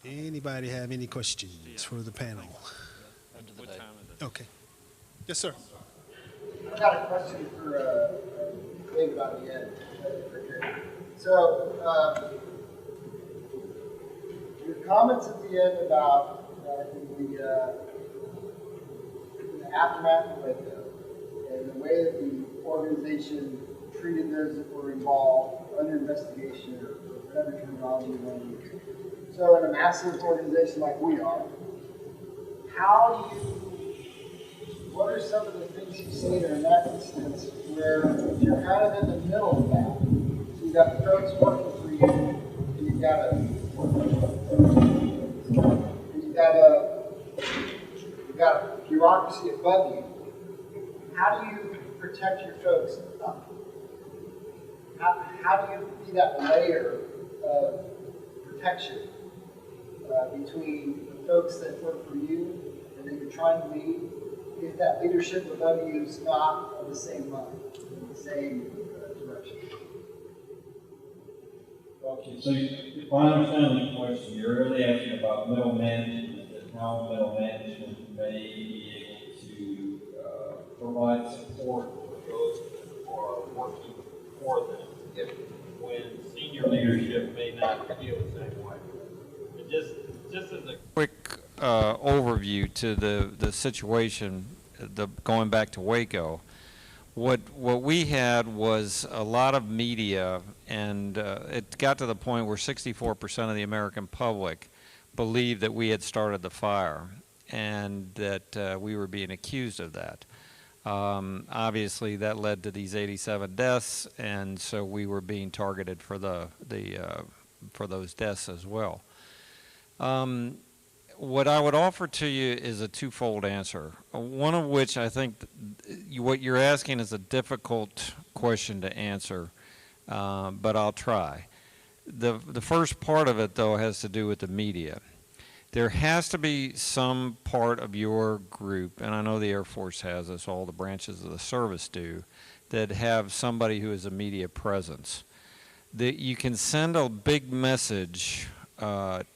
Anybody have any questions for the panel? Okay. Yes, sir. I've got a question for David on the end. So, your comments at the end about in the aftermath of Waco and the way that the organization treated those that were involved under investigation or whatever terminology you want to use. So, in a massive organization like we are, what are some of the things you've seen in that instance where you're kind of in the middle of that? So you've got folks working for you, and you've got a bureaucracy above you. How do you protect your folks up? How do you be that layer of protection between the folks that work for you and that you're trying to lead, if that leadership above you is not of the same mind, in the same direction? Okay, so if I understand the question, you're really asking about middle management and how middle management may be able to provide support for those that are working for them when senior leadership may not feel the same way. And just as a quick overview to the situation, going back to Waco, what we had was a lot of media, and it got to the point where 64% of the American public believed that we had started the fire and that we were being accused of that. Obviously, that led to these 87 deaths, and so we were being targeted for for those deaths as well. What I would offer to you is a twofold answer. One of which I think what you're asking is a difficult question to answer, but I'll try. The first part of it, though, has to do with the media. There has to be some part of your group, and I know the Air Force has this, all the branches of the service do, that have somebody who is a media presence. That you can send a big message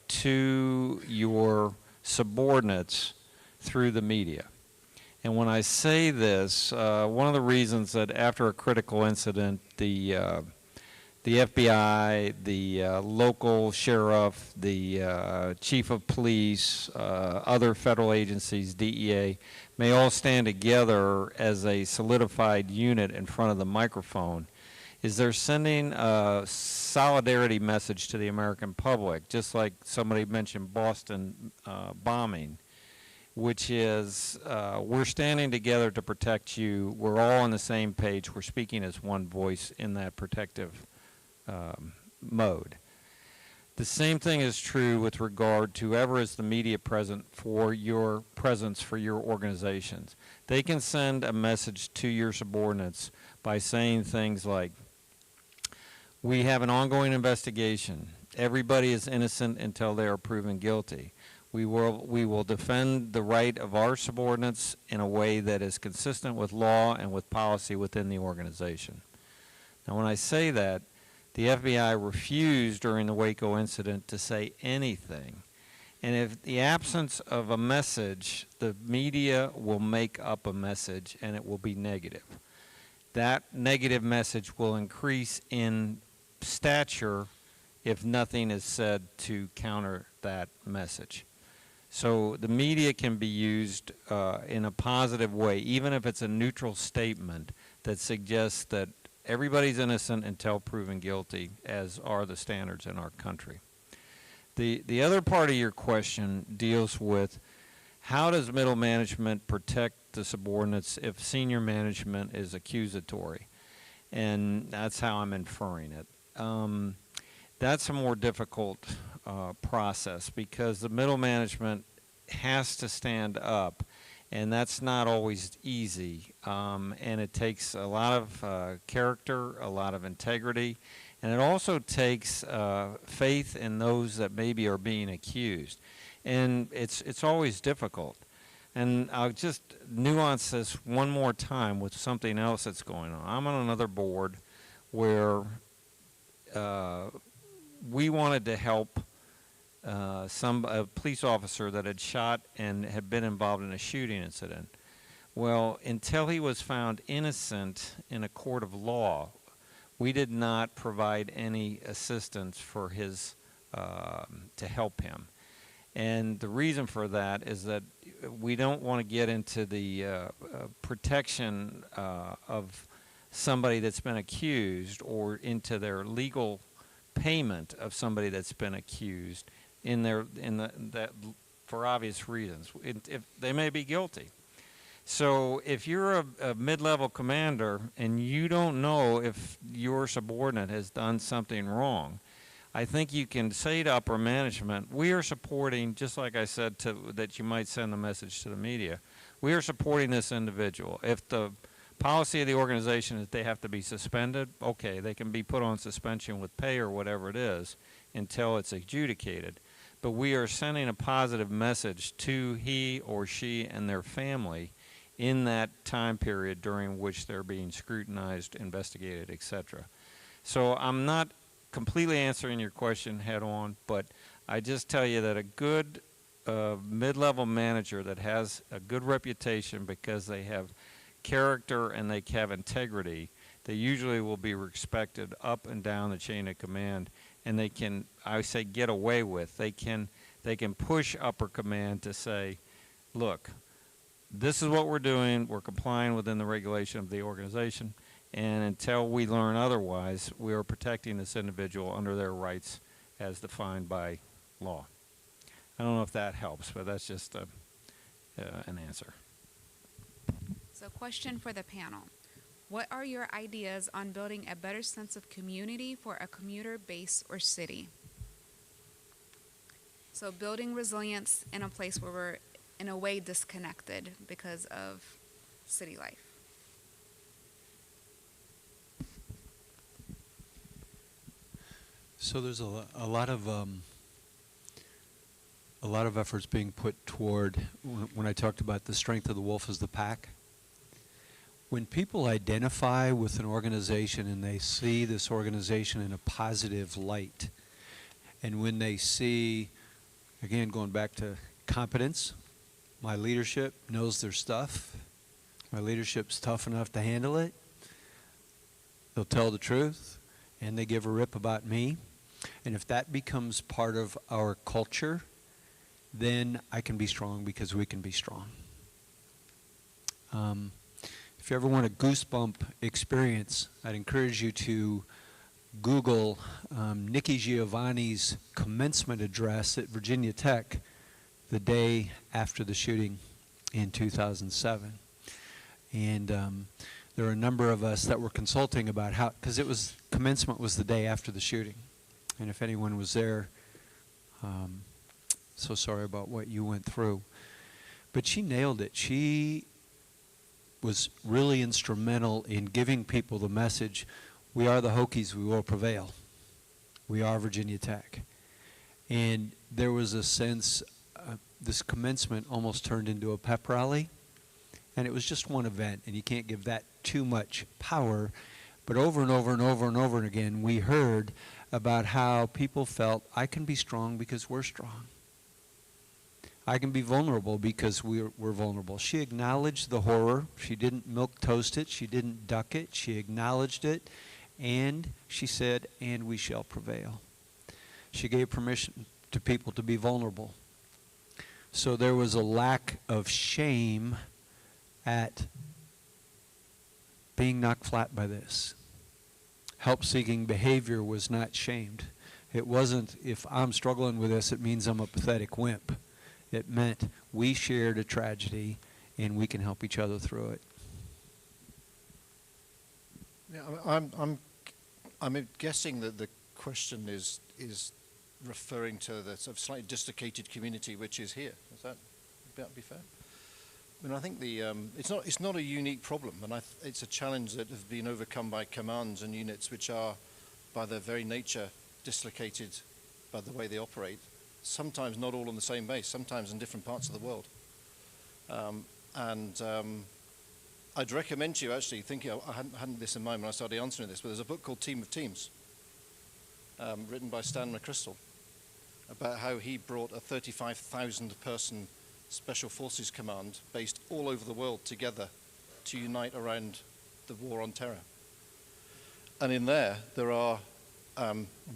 to your subordinates through the media. And when I say this, one of the reasons that after a critical incident, the FBI, the local sheriff, the chief of police, other federal agencies, DEA, may all stand together as a solidified unit in front of the microphone, is they're sending a solidarity message to the American public, just like somebody mentioned Boston bombing, which is we're standing together to protect you. We're all on the same page. We're speaking as one voice in that protective mode. The same thing is true with regard to whoever is the media presence for your organizations. They can send a message to your subordinates by saying things like, we have an ongoing investigation. Everybody is innocent until they are proven guilty. We will defend the right of our subordinates in a way that is consistent with law and with policy within the organization. Now, when I say that, the FBI refused during the Waco incident to say anything. And if the absence of a message, the media will make up a message and it will be negative. That negative message will increase in stature if nothing is said to counter that message. So the media can be used in a positive way, even if it's a neutral statement that suggests that everybody's innocent until proven guilty, as are the standards in our country. The other part of your question deals with how does middle management protect the subordinates if senior management is accusatory? And that's how I'm inferring it. That's a more difficult process because the middle management has to stand up, and that's not always easy. And it takes a lot of character, a lot of integrity, and it also takes faith in those that maybe are being accused. And it's always difficult. And I'll just nuance this one more time with something else that's going on. I'm on another board where we wanted to help a police officer that had shot and had been involved in a shooting incident. Well, until he was found innocent in a court of law, we did not provide any assistance for his to help him. And the reason for that is that we don't want to get into the protection of somebody that's been accused, or into their legal payment of somebody that's been accused that for obvious reasons. If they may be guilty. So if you're a mid-level commander and you don't know if your subordinate has done something wrong, I think you can say to upper management, we are supporting, just like I said that you might send a message to the media, we are supporting this individual. If the policy of the organization is they have to be suspended, okay, they can be put on suspension with pay or whatever it is until it's adjudicated. But we are sending a positive message to he or she and their family in that time period during which they're being scrutinized, investigated, etc. So I'm not completely answering your question head on, but I just tell you that a good mid-level manager that has a good reputation because they have character and they have integrity, they usually will be respected up and down the chain of command, and they can, I say, get away with. They can push upper command to say, look, this is what we're doing. We're complying within the regulation of the organization, and until we learn otherwise, we are protecting this individual under their rights as defined by law. I don't know if that helps, but that's just an answer. So, question for the panel. What are your ideas on building a better sense of community for a commuter base or city? So, building resilience in a place where we're, in a way, disconnected because of city life. So there's a lot of efforts being put toward, when I talked about the strength of the wolf as the pack. When people identify with an organization and they see this organization in a positive light, and when they see, again, going back to competence, my leadership knows their stuff, my leadership's tough enough to handle it, they'll tell the truth, and they give a rip about me. And if that becomes part of our culture, then I can be strong because we can be strong. If you ever want a goosebump experience, I'd encourage you to Google Nikki Giovanni's commencement address at Virginia Tech the day after the shooting in 2007. And there are a number of us that were consulting about how, because commencement was the day after the shooting. And if anyone was there, so sorry about what you went through. But she nailed it. She was really instrumental in giving people the message, we are the Hokies, we will prevail. We are Virginia Tech. And there was a sense, this commencement almost turned into a pep rally. And it was just one event, and you can't give that too much power. But over and over and over and over again, we heard about how people felt, I can be strong because we're strong. I can be vulnerable because we're vulnerable. She acknowledged the horror. She didn't milk toast it. She didn't duck it. She acknowledged it. And she said, and we shall prevail. She gave permission to people to be vulnerable. So there was a lack of shame at being knocked flat by this. Help-seeking behavior was not shamed. It wasn't, if I'm struggling with this, it means I'm a pathetic wimp. It meant we shared a tragedy and we can help each other through it. Yeah, I'm guessing that the question is referring to the sort of slightly dislocated community which is here. Is that be fair? I mean, I think it's not a unique problem, and it's a challenge that has been overcome by commands and units which are, by their very nature, dislocated by the way they operate. Sometimes not all on the same base, sometimes in different parts of the world. I'd recommend to you, actually, thinking, I hadn't this in mind when I started answering this, but there's a book called Team of Teams, written by Stan McChrystal. about how he brought a 35,000 person Special Forces Command based all over the world together to unite around the war on terror. And in there are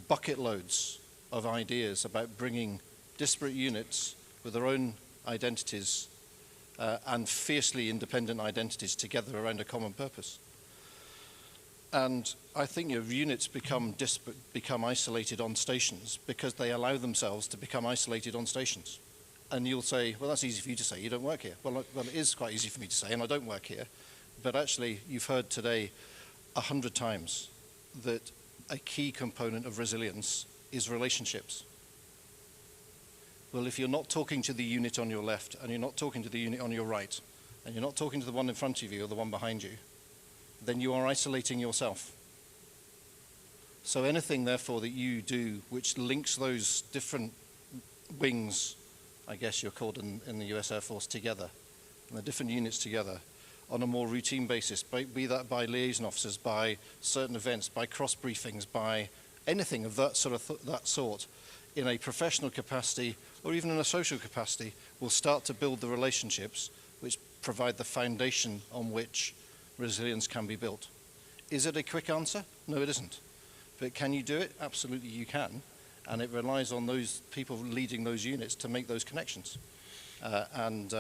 bucket loads of ideas about bringing disparate units with their own identities and fiercely independent identities together around a common purpose. And I think units become isolated on stations because they allow themselves to become isolated on stations. And you'll say, well, that's easy for you to say, you don't work here. Well, it is quite easy for me to say, and I don't work here. But actually, you've heard today 100 times that a key component of resilience is relationships. Well, if you're not talking to the unit on your left, and you're not talking to the unit on your right, and you're not talking to the one in front of you or the one behind you, then you are isolating yourself. So anything, therefore, that you do which links those different wings, I guess you're called in the US Air Force, together, and the different units together, on a more routine basis, be that by liaison officers, by certain events, by cross briefings, by anything of that sort, in a professional capacity or even in a social capacity, will start to build the relationships which provide the foundation on which resilience can be built. Is it a quick answer? No, it isn't. But can you do it? Absolutely you can. And it relies on those people leading those units to make those connections. And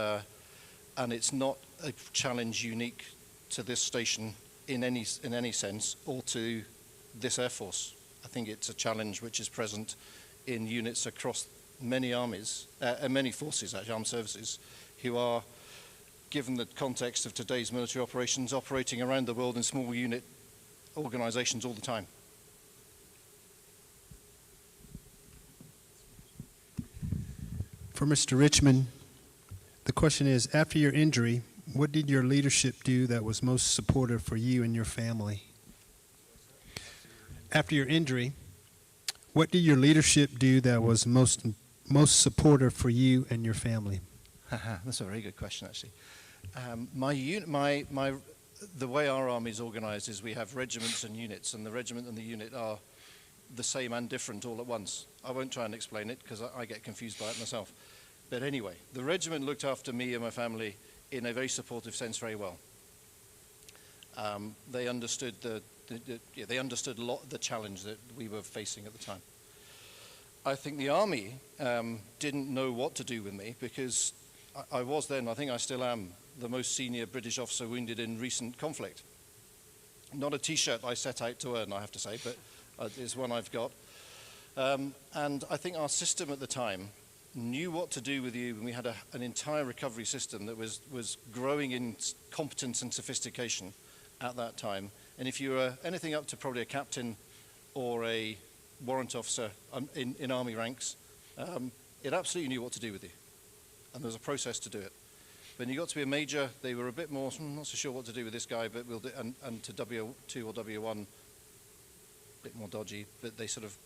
it's not a challenge unique to this station in any sense, or to this Air Force. I think it's a challenge which is present in units across many armies, many forces, actually, armed services, who are, given the context of today's military operations, operating around the world in small unit organizations all the time. For Mr. Richmond, the question is, after your injury, what did your leadership do that was most supportive for you and your family? After your injury, what did your leadership do that was most supportive for you and your family? That's a very good question, actually. The way our army is organized is we have regiments and units, and the regiment and the unit are the same and different all at once. I won't try and explain it because I get confused by it myself. But anyway, the regiment looked after me and my family in a very supportive sense very well. They understood they understood a lot of the challenge that we were facing at the time. I think the army didn't know what to do with me because I was then, I think I still am, the most senior British officer wounded in recent conflict. Not a T-shirt I set out to earn, I have to say, but it's one I've got. And I think our system at the time knew what to do with you, and we had an entire recovery system that was growing in competence and sophistication at that time. And if you were anything up to probably a captain or a warrant officer in army ranks, it absolutely knew what to do with you. And there was a process to do it. When you got to be a major, they were a bit more, not so sure what to do with this guy, but we'll do, and to W2 or W1, a bit more dodgy, but they sort of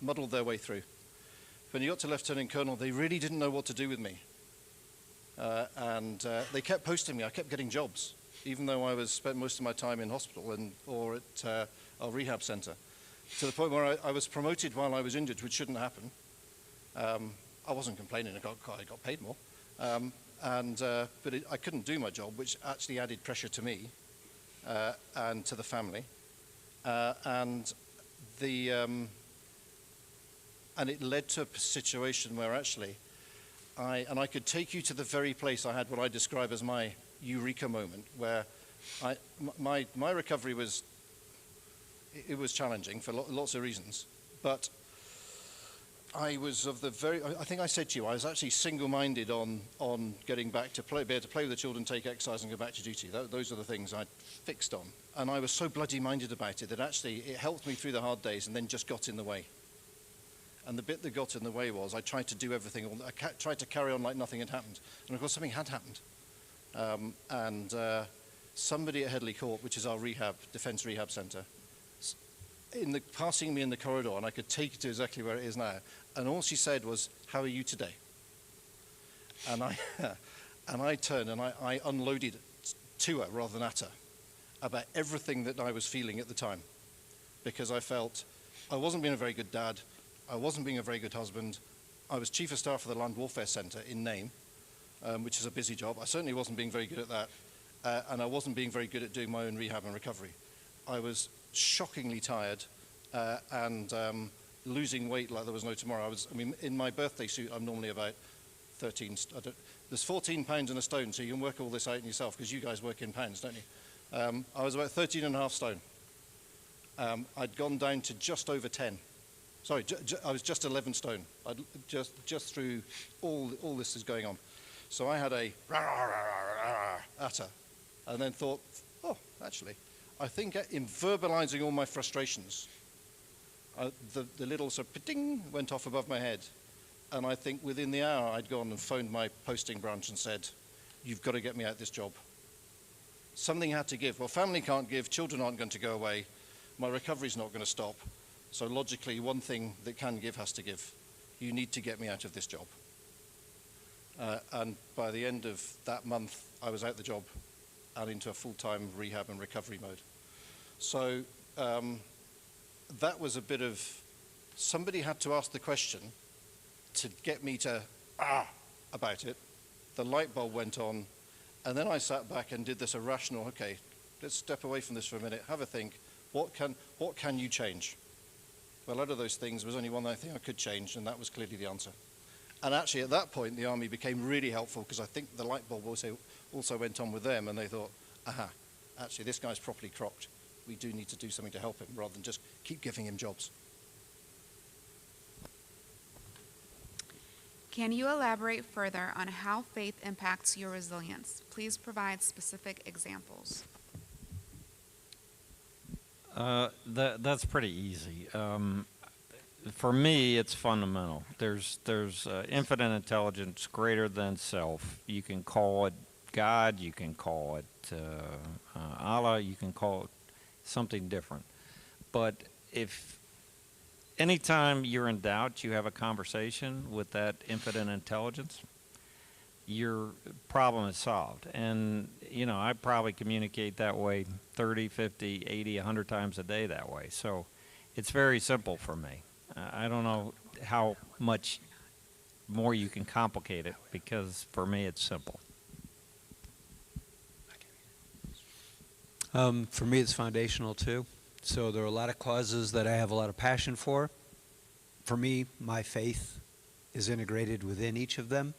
muddled their way through. When you got to Lieutenant Colonel, they really didn't know what to do with me. And they kept posting me. I kept getting jobs, even though I spent most of my time in hospital or at our rehab center, to the point where I was promoted while I was injured, which shouldn't happen. I wasn't complaining. I got paid more. But I couldn't do my job, which actually added pressure to me and to the family. And it led to a situation where actually I could take you to the very place I had what I describe as my eureka moment, where my recovery was challenging for lots of reasons, but I was I think I said to you, I was actually single-minded on getting back to be able to play with the children, take exercise, and go back to duty. Those are the things I'd fixed on. And I was so bloody minded about it that actually it helped me through the hard days and then just got in the way. And the bit that got in the way was I tried to do everything, I tried to carry on like nothing had happened. And of course something had happened. Somebody at Headley Court, which is our defense rehab center, passing me in the corridor, and I could take it to exactly where it is now, and all she said was, "How are you today?" And I turned and I unloaded to her rather than at her about everything that I was feeling at the time, because I felt I wasn't being a very good dad, I wasn't being a very good husband. I was chief of staff for the Land Warfare Centre in name, which is a busy job. I certainly wasn't being very good at that, and I wasn't being very good at doing my own rehab and recovery. I was shockingly tired and losing weight like there was no tomorrow. In my birthday suit, I'm normally about 13. There's 14 pounds in a stone, so you can work all this out in yourself, because you guys work in pounds, don't you? I was about 13 and a half stone. I'd gone down to just over 10. Sorry, I was just 11 stone. I'd just through all this is going on. So I had a at her, and then thought, oh, actually, I think in verbalizing all my frustrations, the little sort of ding went off above my head. And I think within the hour, I'd gone and phoned my posting branch and said, you've got to get me out this job. Something had to give. Well, family can't give, children aren't going to go away, my recovery's not going to stop. So logically, one thing that can give has to give. You need to get me out of this job. And by the end of that month, I was out the job and into a full-time rehab and recovery mode. So that was a bit of, somebody had to ask the question to get me to about it. The light bulb went on, and then I sat back and did this irrational, okay, let's step away from this for a minute, have a think, what can you change? Well, out of those things, there was only one thing I could change, and that was clearly the answer. And actually, at that point, the army became really helpful, because I think the light bulb also went on with them, and they thought, actually, this guy's properly crocked. We do need to do something to help him, rather than just keep giving him jobs. Can you elaborate further on how faith impacts your resilience? Please provide specific examples. That's pretty easy. For me, it's fundamental. There's infinite intelligence greater than self. You can call it God, you can call it Allah, you can call it something different. But if anytime you're in doubt, you have a conversation with that infinite intelligence, your problem is solved. And, I probably communicate that way 30, 50, 80, 100 times a day that way. So it's very simple for me. I don't know how much more you can complicate it, because for me it's simple. For me, it's foundational too. So there are a lot of causes that I have a lot of passion for. For me, my faith is integrated within each of them.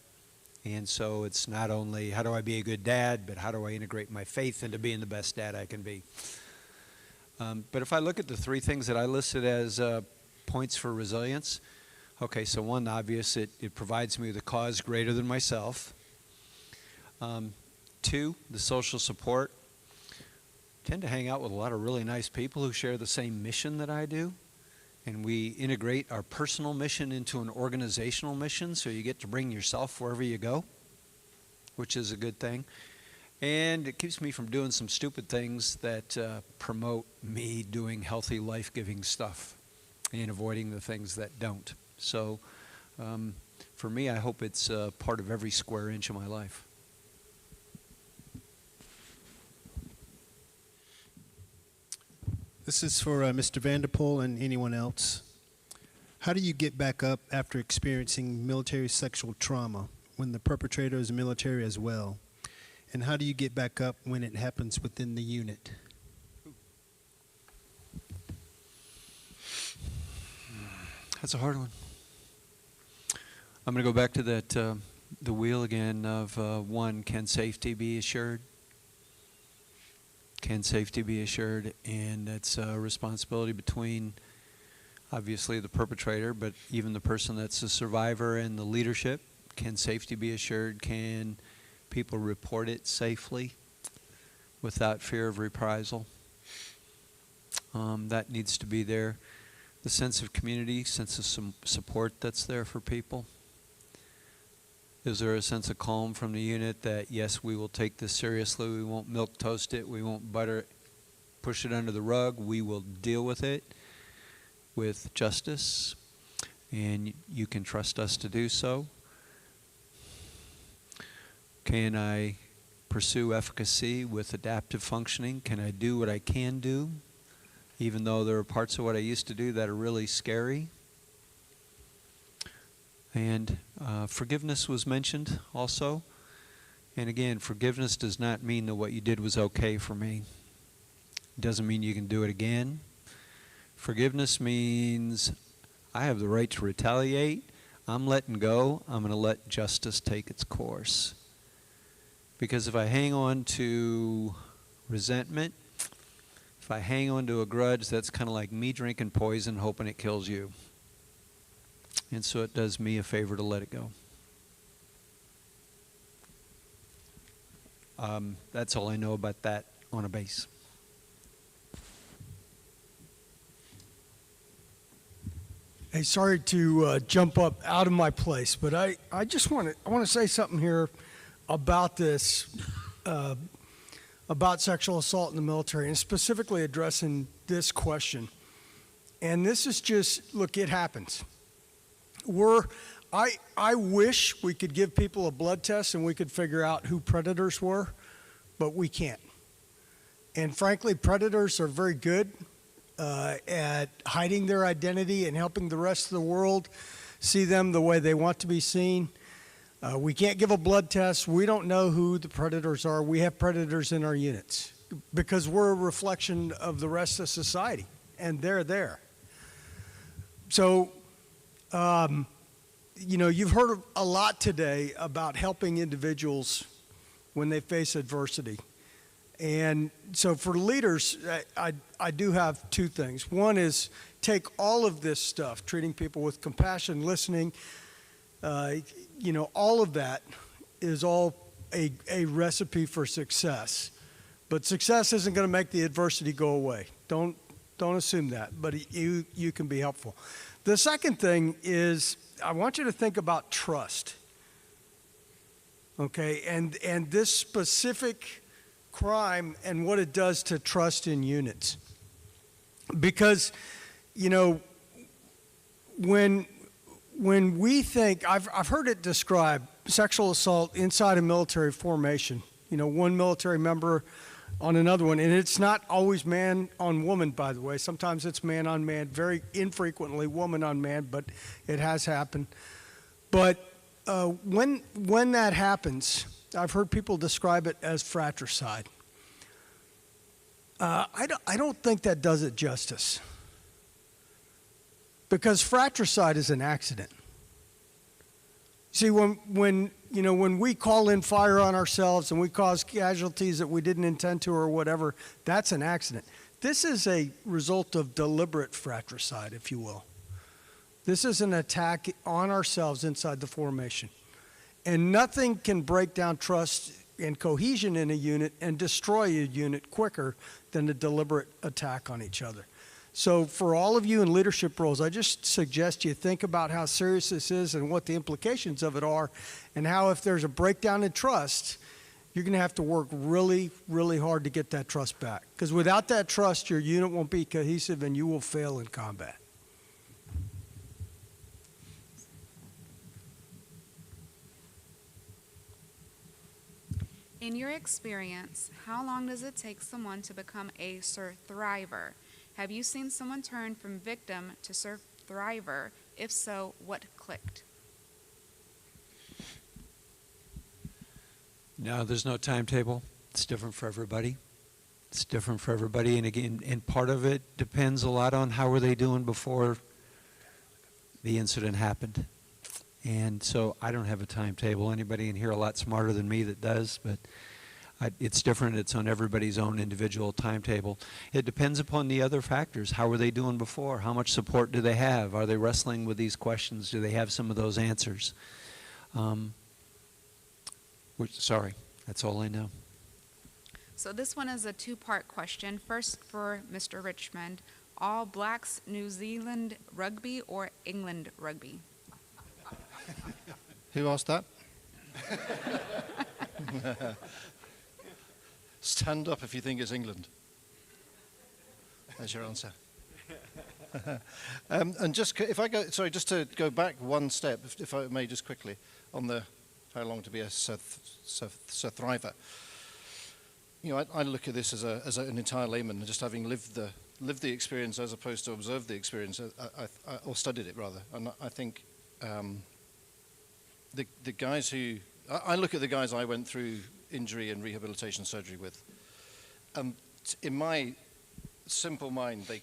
And so it's not only how do I be a good dad, but how do I integrate my faith into being the best dad I can be. But if I look at the three things that I listed as points for resilience, okay, so one, obvious, it provides me with a cause greater than myself. Two, the social support. Tend to hang out with a lot of really nice people who share the same mission that I do. And we integrate our personal mission into an organizational mission, so you get to bring yourself wherever you go, which is a good thing. And it keeps me from doing some stupid things that promote me doing healthy, life-giving stuff and avoiding the things that don't. So for me, I hope it's part of every square inch of my life. This is for Mr. Vanderpool and anyone else. How do you get back up after experiencing military sexual trauma when the perpetrator is military as well? And how do you get back up when it happens within the unit? That's a hard one. I'm going to go back to that the wheel again of one, can safety be assured? Can safety be assured? And it's a responsibility between, obviously, the perpetrator, but even the person that's the survivor and the leadership. Can safety be assured? Can people report it safely without fear of reprisal? That needs to be there. The sense of community, sense of some support that's there for people. Is there a sense of calm from the unit that, yes, we will take this seriously, we won't milk toast it, we won't push it under the rug, we will deal with it with justice, and you can trust us to do so? Can I pursue efficacy with adaptive functioning? Can I do what I can do, even though there are parts of what I used to do that are really scary? And forgiveness was mentioned also. And again, forgiveness does not mean that what you did was okay for me. It doesn't mean you can do it again. Forgiveness means I have the right to retaliate. I'm letting go. I'm going to let justice take its course. Because if I hang on to resentment, if I hang on to a grudge, that's kind of like me drinking poison hoping it kills you. And so it does me a favor to let it go. That's all I know about that on a base. Hey, sorry to jump up out of my place, but I just want to say something here about this, about sexual assault in the military, and specifically addressing this question. And this is just, look, it happens. I wish we could give people a blood test and we could figure out who predators were, but we can't. And frankly, predators are very good at hiding their identity and helping the rest of the world see them the way they want to be seen. We can't give a blood test. We don't know who the predators are. We have predators in our units because we're a reflection of the rest of society, and they're there. So, you know, you've heard a lot today about helping individuals when they face adversity. And so for leaders, I do have two things. One is take all of this stuff, treating people with compassion, listening, you know, all of that is all a recipe for success. But success isn't going to make the adversity go away. Don't assume that, but you can be helpful. The second thing is I want you to think about trust. Okay, and this specific crime and what it does to trust in units. Because, you know, when we think, I've heard it described, sexual assault inside a military formation, you know, one military member on another one, and it's not always man on woman, by the way. Sometimes it's man on man, very infrequently woman on man, but it has happened. But when that happens, I've heard people describe it as fratricide. I don't think that does it justice, because fratricide is an accident. See, when we call in fire on ourselves and we cause casualties that we didn't intend to or whatever, that's an accident. This is a result of deliberate fratricide, if you will. This is an attack on ourselves inside the formation. And nothing can break down trust and cohesion in a unit and destroy a unit quicker than a deliberate attack on each other. So for all of you in leadership roles, I just suggest you think about how serious this is and what the implications of it are, and how if there's a breakdown in trust, you're going to have to work really, really hard to get that trust back. Because without that trust, your unit won't be cohesive and you will fail in combat. In your experience, how long does it take someone to become a survivor? Have you seen someone turn from victim to survivor? If so, what clicked? No, there's no timetable. It's different for everybody. It's different for everybody. And again, and part of it depends a lot on how were they doing before the incident happened. And so I don't have a timetable. Anybody in here a lot smarter than me that does, but it's different. It's on everybody's own individual timetable. It depends upon the other factors. How were they doing before? How much support do they have? Are they wrestling with these questions? Do they have some of those answers? Sorry, that's all I know. So this one is a two-part question. First for Mr. Richmond, All Blacks New Zealand rugby or England rugby? Who asked that? Stand up if you think it's England. That's your answer. And just just to go back one step, if I may, just quickly on the how long to be a survivor. You know, I look at this as an entire layman, just having lived the experience as opposed to observed the experience, or studied it rather. And I think the guys who, I look at the guys I went through injury and rehabilitation surgery with, and in my simple mind, they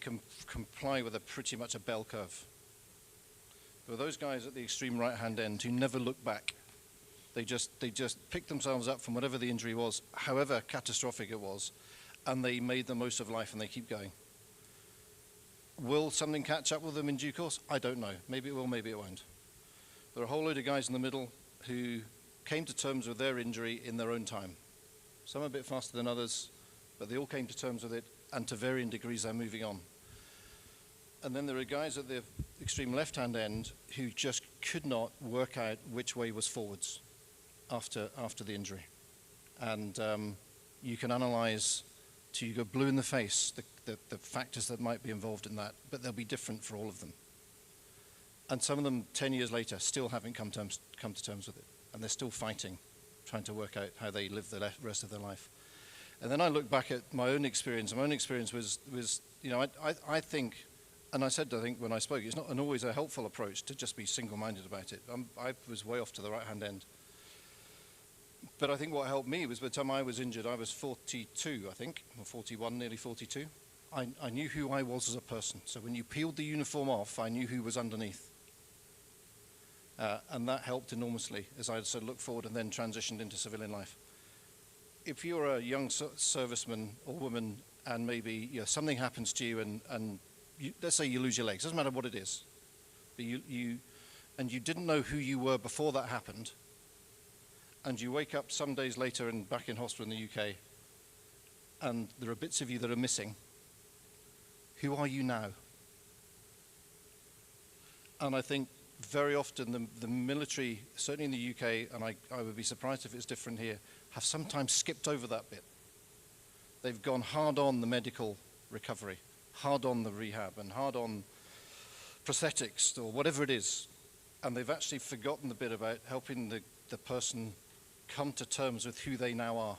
comply with pretty much a bell curve. There were those guys at the extreme right-hand end who never look back. They just picked themselves up from whatever the injury was, however catastrophic it was, and they made the most of life and they keep going. Will something catch up with them in due course? I don't know. Maybe it will, maybe it won't. There are a whole load of guys in the middle who came to terms with their injury in their own time. Some a bit faster than others, but they all came to terms with it, and to varying degrees they're moving on. And then there are guys at the extreme left-hand end who just could not work out which way was forwards after the injury. And you can analyze till you go blue in the face the factors that might be involved in that, but they'll be different for all of them. And some of them 10 years later still haven't come to terms with it, and they're still fighting, trying to work out how they live the rest of their life. And then I look back at my own experience. My own experience was you know, I think, and I said, I think when I spoke, it's not always a helpful approach to just be single-minded about it. I was way off to the right-hand end. But I think what helped me was by the time I was injured, I was 42, I think, or 41, nearly 42. I knew who I was as a person. So when you peeled the uniform off, I knew who was underneath. And that helped enormously as I sort of looked forward and then transitioned into civilian life. If you're a young serviceman or woman and maybe something happens to you and let's say you lose your legs, doesn't matter what it is, but you didn't know who you were before that happened, and you wake up some days later and back in hospital in the UK, and there are bits of you that are missing, who are you now? And I think very often the military, certainly in the UK, and I would be surprised if it's different here, have sometimes skipped over that bit. They've gone hard on the medical recovery, hard on the rehab, and hard on prosthetics or whatever it is, and they've actually forgotten the bit about helping the person come to terms with who they now are.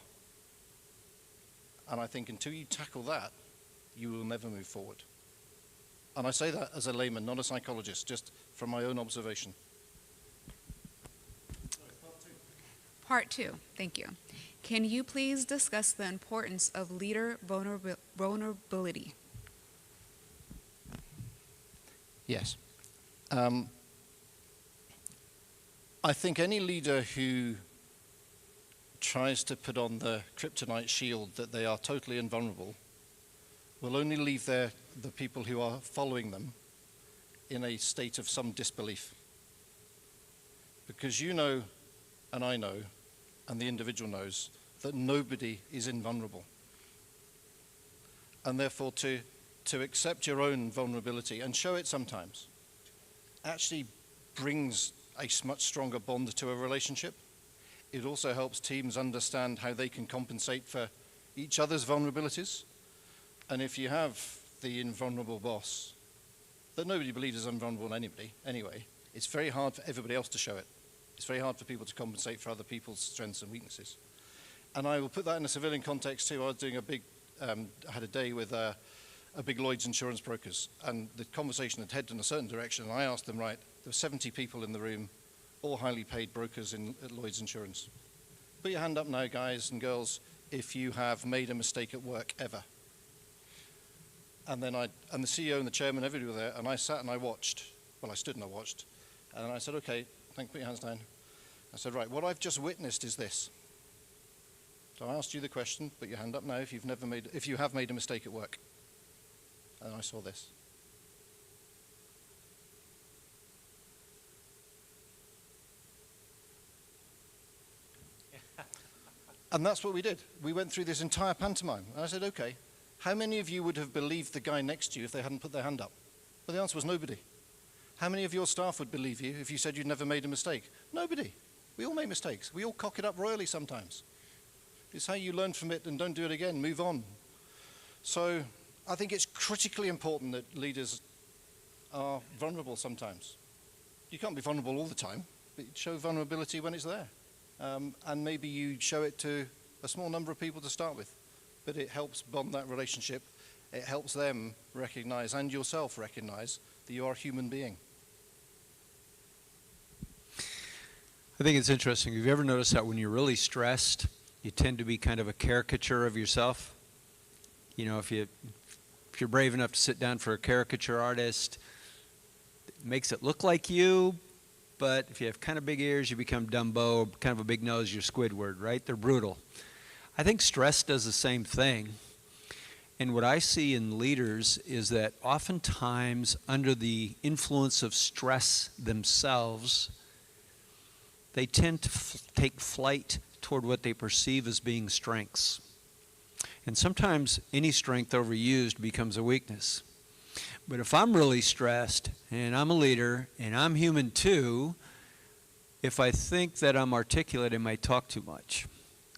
And I think until you tackle that, you will never move forward. And I say that as a layman, not a psychologist, just from my own observation. Part 2, thank you. Can you please discuss the importance of leader vulnerability? Yes. I think any leader who tries to put on the kryptonite shield that they are totally invulnerable will only leave the people who are following them in a state of some disbelief. Because you know, and I know, and the individual knows, that nobody is invulnerable. And therefore to accept your own vulnerability and show it sometimes actually brings a much stronger bond to a relationship. It also helps teams understand how they can compensate for each other's vulnerabilities. And if you have the invulnerable boss that nobody believes is invulnerable in anybody anyway, it's very hard for everybody else to show it. It's very hard for people to compensate for other people's strengths and weaknesses. And I will put that in a civilian context too. I was doing I had a day with a big Lloyd's insurance brokers, and the conversation had headed in a certain direction, and I asked them, right, there were 70 people in the room, all highly paid brokers at Lloyd's Insurance. Put your hand up now, guys and girls, if you have made a mistake at work ever. And then and the CEO and the chairman, everybody were there, and I sat and I watched. Well, I stood and I watched. And I said, okay, put your hands down. I said, right, what I've just witnessed is this. So I asked you the question, put your hand up now if you have made a mistake at work. And I saw this. And that's what we did. We went through this entire pantomime. And I said, okay, how many of you would have believed the guy next to you if they hadn't put their hand up? Well, the answer was nobody. How many of your staff would believe you if you said you'd never made a mistake? Nobody. We all make mistakes. We all cock it up royally sometimes. It's how you learn from it and don't do it again, move on. So I think it's critically important that leaders are vulnerable sometimes. You can't be vulnerable all the time, but show vulnerability when it's there. And maybe you show it to a small number of people to start with, but it helps bond that relationship. It helps them recognize, and yourself recognize, that you are a human being. I think it's interesting. Have you ever noticed that when you're really stressed, you tend to be kind of a caricature of yourself? You know, if you're brave enough to sit down for a caricature artist, it makes it look like you, but if you have kind of big ears, you become Dumbo, kind of a big nose, you're Squidward, right? They're brutal. I think stress does the same thing. And what I see in leaders is that oftentimes under the influence of stress themselves, they tend to take flight toward what they perceive as being strengths. And sometimes any strength overused becomes a weakness. But if I'm really stressed and I'm a leader and I'm human too, if I think that I'm articulate, I might talk too much.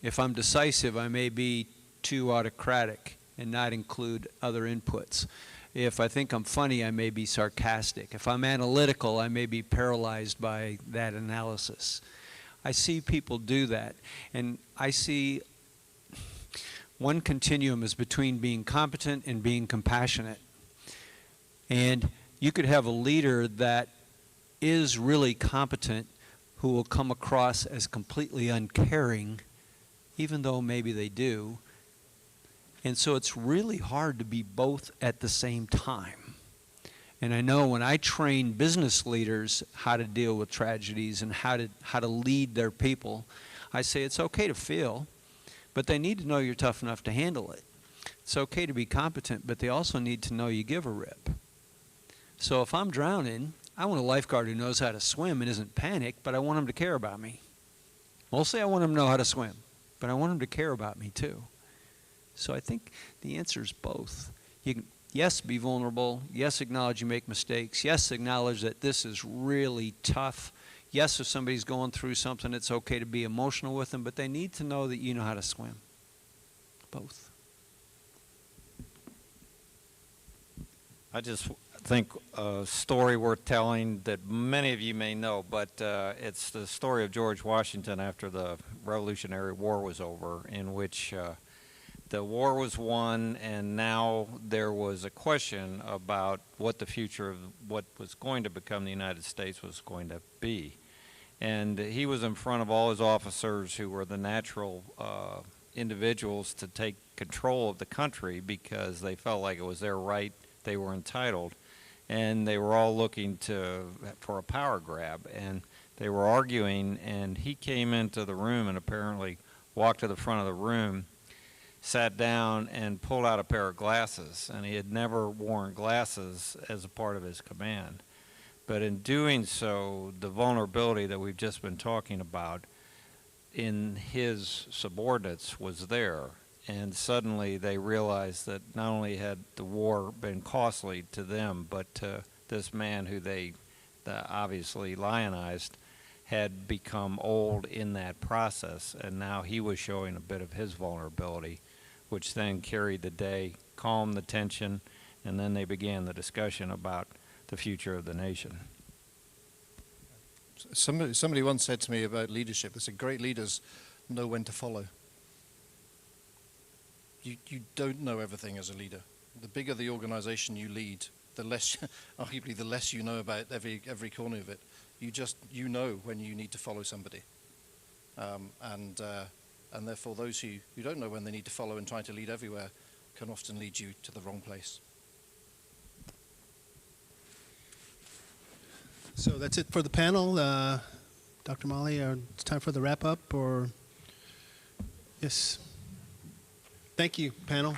If I'm decisive, I may be too autocratic and not include other inputs. If I think I'm funny, I may be sarcastic. If I'm analytical, I may be paralyzed by that analysis. I see people do that. And I see one continuum is between being competent and being compassionate. And you could have a leader that is really competent who will come across as completely uncaring, even though maybe they do. And so it's really hard to be both at the same time. And I know when I train business leaders how to deal with tragedies and how to lead their people, I say it's okay to feel, but they need to know you're tough enough to handle it. It's okay to be competent, but they also need to know you give a rip. So if I'm drowning, I want a lifeguard who knows how to swim and isn't panicked, but I want him to care about me. Mostly I want him to know how to swim, but I want him to care about me too. So I think the answer is both. You can, yes, be vulnerable. Yes, acknowledge you make mistakes. Yes, acknowledge that this is really tough. Yes, if somebody's going through something, it's okay to be emotional with them, but they need to know that you know how to swim. Both. I just think a story worth telling that many of you may know, but it's the story of George Washington after the Revolutionary War was over, in which the war was won, and now there was a question about what the future of what was going to become the United States was going to be. And he was in front of all his officers who were the natural individuals to take control of the country because they felt like it was their right, they were entitled, and they were all looking for a power grab. And they were arguing, and he came into the room and apparently walked to the front of the room, sat down and pulled out a pair of glasses, and he had never worn glasses as a part of his command. But in doing so, the vulnerability that we've just been talking about in his subordinates was there. And suddenly they realized that not only had the war been costly to them, but to this man who they obviously lionized had become old in that process, and now he was showing a bit of his vulnerability, which then carried the day, calmed the tension, and then they began the discussion about the future of the nation. Somebody once said to me about leadership, they said great leaders know when to follow. You don't know everything as a leader. The bigger the organization you lead, the less, arguably the less you know about every corner of it. You know when you need to follow somebody. And therefore those who don't know when they need to follow and try to lead everywhere can often lead you to the wrong place. So that's it for the panel. Dr. Molly, it's time for the wrap up, or? Yes. Thank you, panel.